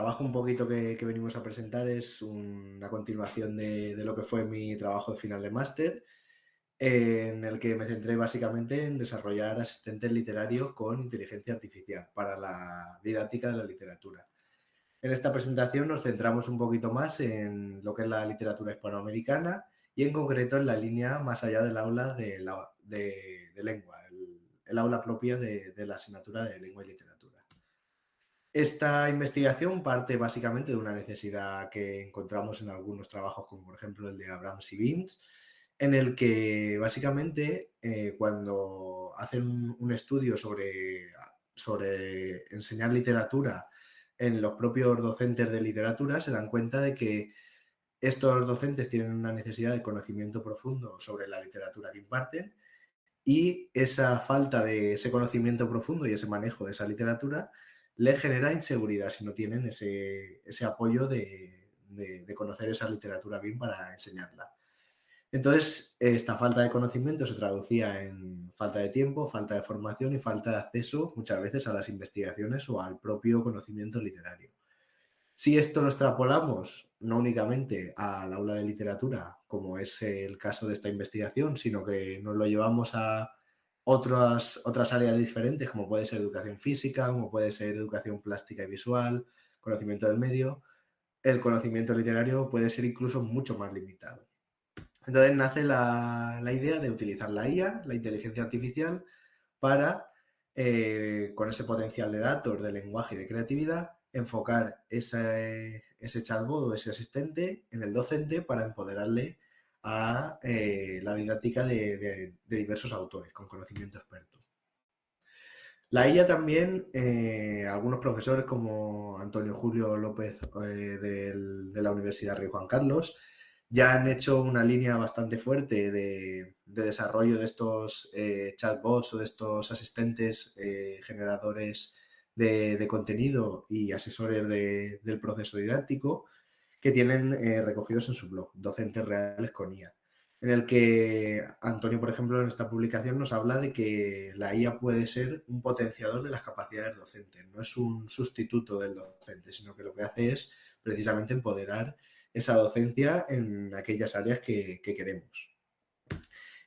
trabajo un poquito que venimos a presentar es una continuación de lo que fue mi trabajo de final de máster, en el que me centré básicamente en desarrollar asistentes literarios con inteligencia artificial para la didáctica de la literatura. En esta presentación nos centramos un poquito más en lo que es la literatura hispanoamericana y en concreto en la línea más allá del aula de lengua, el aula propia de la asignatura de lengua y literatura. Esta investigación parte básicamente de una necesidad que encontramos en algunos trabajos, como por ejemplo el de Abrams y Binns, en el que básicamente cuando hacen un estudio sobre enseñar literatura en los propios docentes de literatura, se dan cuenta de que estos docentes tienen una necesidad de conocimiento profundo sobre la literatura que imparten y esa falta de ese conocimiento profundo y ese manejo de esa literatura les genera inseguridad si no tienen ese apoyo de conocer esa literatura bien para enseñarla. Entonces, esta falta de conocimiento se traducía en falta de tiempo, falta de formación y falta de acceso muchas veces a las investigaciones o al propio conocimiento literario. Si esto lo extrapolamos no únicamente al aula de literatura, como es el caso de esta investigación, sino que nos lo llevamos a otras áreas diferentes, como puede ser educación física, como puede ser educación plástica y visual, conocimiento del medio, el conocimiento literario puede ser incluso mucho más limitado. Entonces nace la idea de utilizar la IA, la inteligencia artificial, para, con ese potencial de datos, de lenguaje y de creatividad, enfocar ese chatbot o ese asistente en el docente para empoderarle a la didáctica de diversos autores con conocimiento experto. La IA también, algunos profesores como Antonio Julio López de la Universidad Rey Juan Carlos, ya han hecho una línea bastante fuerte de desarrollo de estos chatbots o de estos asistentes generadores de contenido y asesores del proceso didáctico que tienen recogidos en su blog, Docentes Reales con IA, en el que Antonio, por ejemplo, en esta publicación nos habla de que la IA puede ser un potenciador de las capacidades docentes, no es un sustituto del docente, sino que lo que hace es precisamente empoderar esa docencia en aquellas áreas que queremos.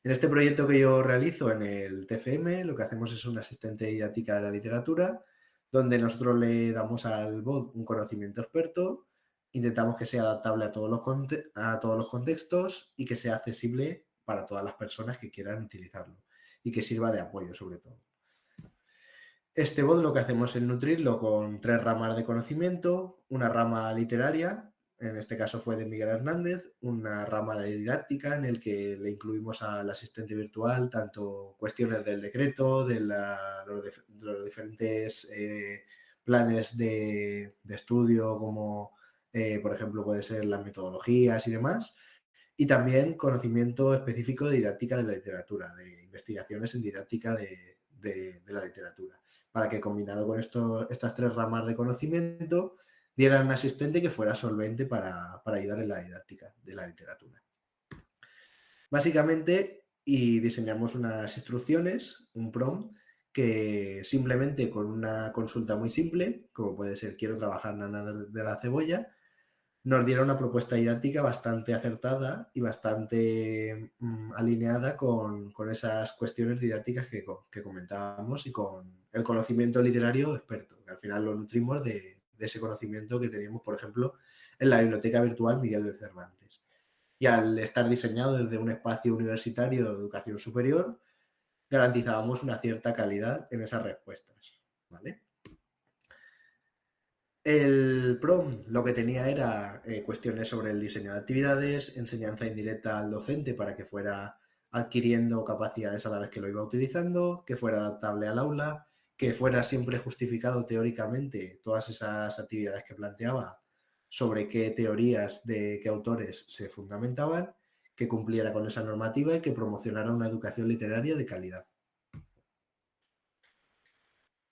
En este proyecto que yo realizo en el TFM, lo que hacemos es un asistente didáctica de la literatura, donde nosotros le damos al bot un conocimiento experto, intentamos que sea adaptable a todos los contextos y que sea accesible para todas las personas que quieran utilizarlo y que sirva de apoyo sobre todo. Este bot lo que hacemos es nutrirlo con 3 ramas de conocimiento, una rama literaria, en este caso fue de Miguel Hernández, una rama de didáctica en el que le incluimos al asistente virtual tanto cuestiones del decreto, de los diferentes planes de estudio, como por ejemplo puede ser las metodologías y demás, y también conocimiento específico de didáctica de la literatura, de investigaciones en didáctica de la literatura, para que combinado con estas 3 ramas de conocimiento dieran un asistente que fuera solvente para ayudar en la didáctica de la literatura. Básicamente, y diseñamos unas instrucciones, un prompt, que simplemente con una consulta muy simple, como puede ser quiero trabajar nana de la cebolla, nos diera una propuesta didáctica bastante acertada y bastante alineada con esas cuestiones didácticas que comentábamos y con el conocimiento literario experto, que al final lo nutrimos de ese conocimiento que teníamos, por ejemplo, en la biblioteca virtual Miguel de Cervantes. Y al estar diseñado desde un espacio universitario de educación superior, garantizábamos una cierta calidad en esas respuestas, ¿vale? El PROM lo que tenía era cuestiones sobre el diseño de actividades, enseñanza indirecta al docente para que fuera adquiriendo capacidades a la vez que lo iba utilizando, que fuera adaptable al aula, que fuera siempre justificado teóricamente todas esas actividades que planteaba sobre qué teorías de qué autores se fundamentaban, que cumpliera con esa normativa y que promocionara una educación literaria de calidad.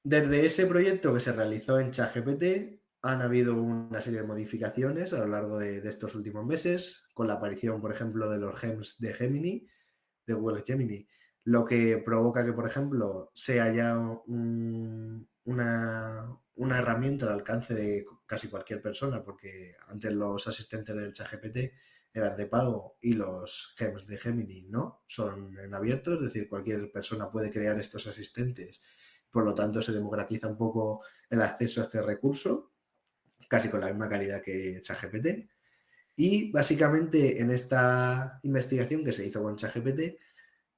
Desde ese proyecto que se realizó en ChatGPT han habido una serie de modificaciones a lo largo de estos últimos meses, con la aparición, por ejemplo, de los GEMS de Gemini, de Google Gemini, lo que provoca que, por ejemplo, sea ya una herramienta al alcance casi cualquier persona, porque antes los asistentes del ChatGPT eran de pago y los GEMs de Gemini no, son en abierto, es decir, cualquier persona puede crear estos asistentes. Por lo tanto, se democratiza un poco el acceso a este recurso, casi con la misma calidad que ChatGPT. Y básicamente en esta investigación que se hizo con ChatGPT,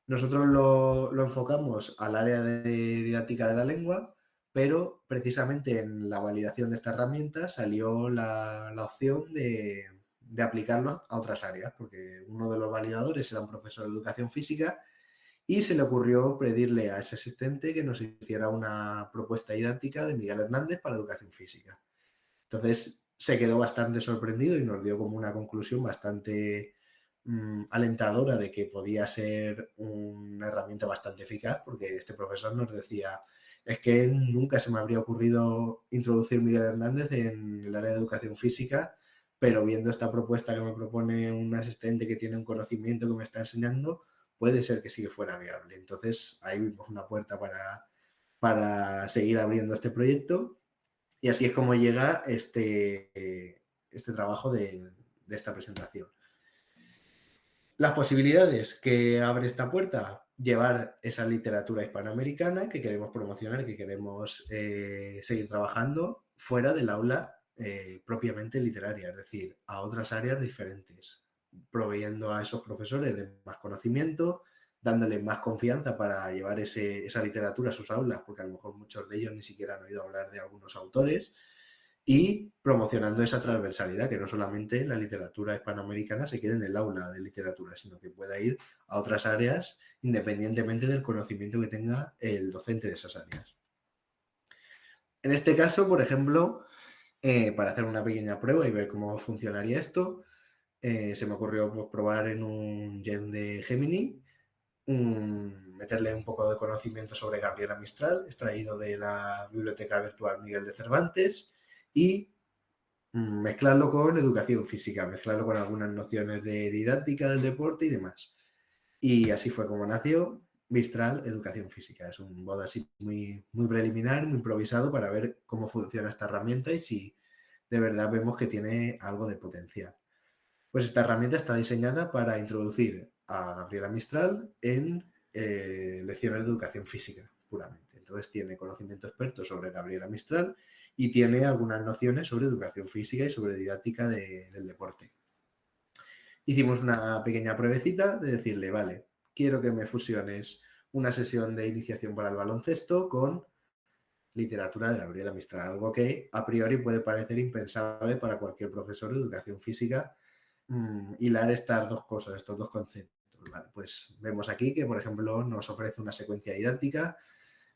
nosotros lo enfocamos al área de didáctica de la lengua, pero precisamente en la validación de esta herramienta salió la opción de aplicarlo a otras áreas, porque uno de los validadores era un profesor de educación física y se le ocurrió pedirle a ese asistente que nos hiciera una propuesta didáctica de Miguel Hernández para educación física. Entonces se quedó bastante sorprendido y nos dio como una conclusión bastante alentadora de que podía ser una herramienta bastante eficaz, porque este profesor nos decía, es que nunca se me habría ocurrido introducir Miguel Hernández en el área de educación física, pero viendo esta propuesta que me propone un asistente que tiene un conocimiento que me está enseñando, puede ser que sí que fuera viable. Entonces ahí vimos una puerta para seguir abriendo este proyecto y así es como llega este trabajo de esta presentación. Las posibilidades que abre esta puerta, llevar esa literatura hispanoamericana que queremos promocionar, que queremos seguir trabajando fuera del aula propiamente literaria, es decir, a otras áreas diferentes, proveyendo a esos profesores de más conocimiento, dándoles más confianza para llevar esa literatura a sus aulas, porque a lo mejor muchos de ellos ni siquiera han oído hablar de algunos autores, y promocionando esa transversalidad, que no solamente la literatura hispanoamericana se quede en el aula de literatura, sino que pueda ir a otras áreas independientemente del conocimiento que tenga el docente de esas áreas. En este caso, por ejemplo, para hacer una pequeña prueba y ver cómo funcionaría esto, se me ocurrió pues, probar en un gem de Gemini, meterle un poco de conocimiento sobre Gabriela Mistral, extraído de la Biblioteca Virtual Miguel de Cervantes, y mezclarlo con educación física, mezclarlo con algunas nociones de didáctica del deporte y demás. Y así fue como nació Mistral Educación Física. Es un modo así muy preliminar, muy improvisado para ver cómo funciona esta herramienta y si de verdad vemos que tiene algo de potencial. Pues esta herramienta está diseñada para introducir a Gabriela Mistral en lecciones de educación física, puramente. Entonces tiene conocimiento experto sobre Gabriela Mistral y tiene algunas nociones sobre educación física y sobre didáctica del deporte. Hicimos una pequeña pruebecita de decirle, vale, quiero que me fusiones una sesión de iniciación para el baloncesto con literatura de Gabriela Mistral, algo que a priori puede parecer impensable para cualquier profesor de educación física hilar estas dos cosas, estos dos conceptos. Vale, pues vemos aquí que, por ejemplo, nos ofrece una secuencia didáctica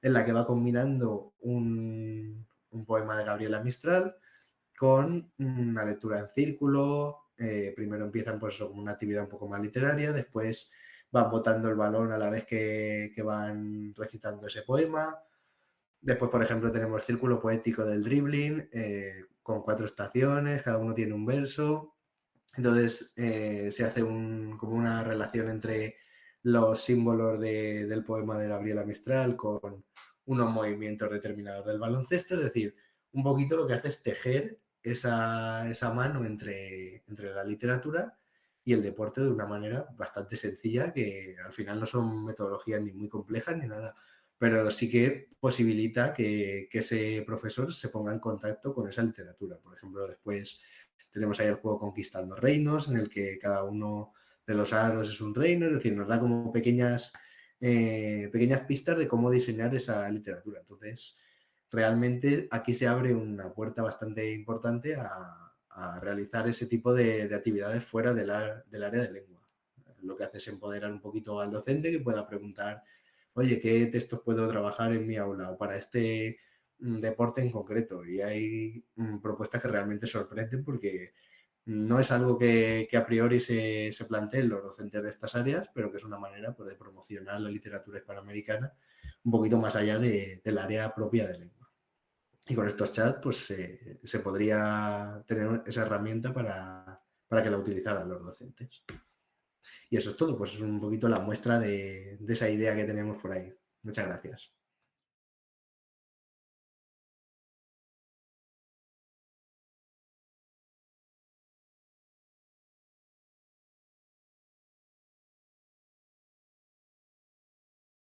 en la que va combinando un poema de Gabriela Mistral con una lectura en círculo. Primero empiezan pues, con una actividad un poco más literaria, después van botando el balón a la vez que van recitando ese poema. Después, por ejemplo, tenemos Círculo Poético del Dribbling, con 4 estaciones, cada uno tiene un verso. Entonces se hace como una relación entre los símbolos del poema de Gabriela Mistral con unos movimientos determinados del baloncesto, es decir, un poquito lo que hace es tejer esa mano entre la literatura y el deporte de una manera bastante sencilla, que al final no son metodologías ni muy complejas ni nada, pero sí que posibilita que ese profesor se ponga en contacto con esa literatura. Por ejemplo, después tenemos ahí el juego Conquistando Reinos, en el que cada uno de los aros es un reino, es decir, nos da como pequeñas pistas de cómo diseñar esa literatura. Entonces, realmente aquí se abre una puerta bastante importante a realizar ese tipo de actividades fuera del área de lengua. Lo que hace es empoderar un poquito al docente que pueda preguntar, oye, ¿qué textos puedo trabajar en mi aula o para este deporte en concreto? Y hay propuestas que realmente sorprenden porque no es algo que a priori se planteen los docentes de estas áreas, pero que es una manera pues, de promocionar la literatura hispanoamericana un poquito más allá del área propia de lengua. Y con estos chats pues se podría tener esa herramienta para que la utilizaran los docentes. Y eso es todo, pues es un poquito la muestra de esa idea que tenemos por ahí. Muchas gracias.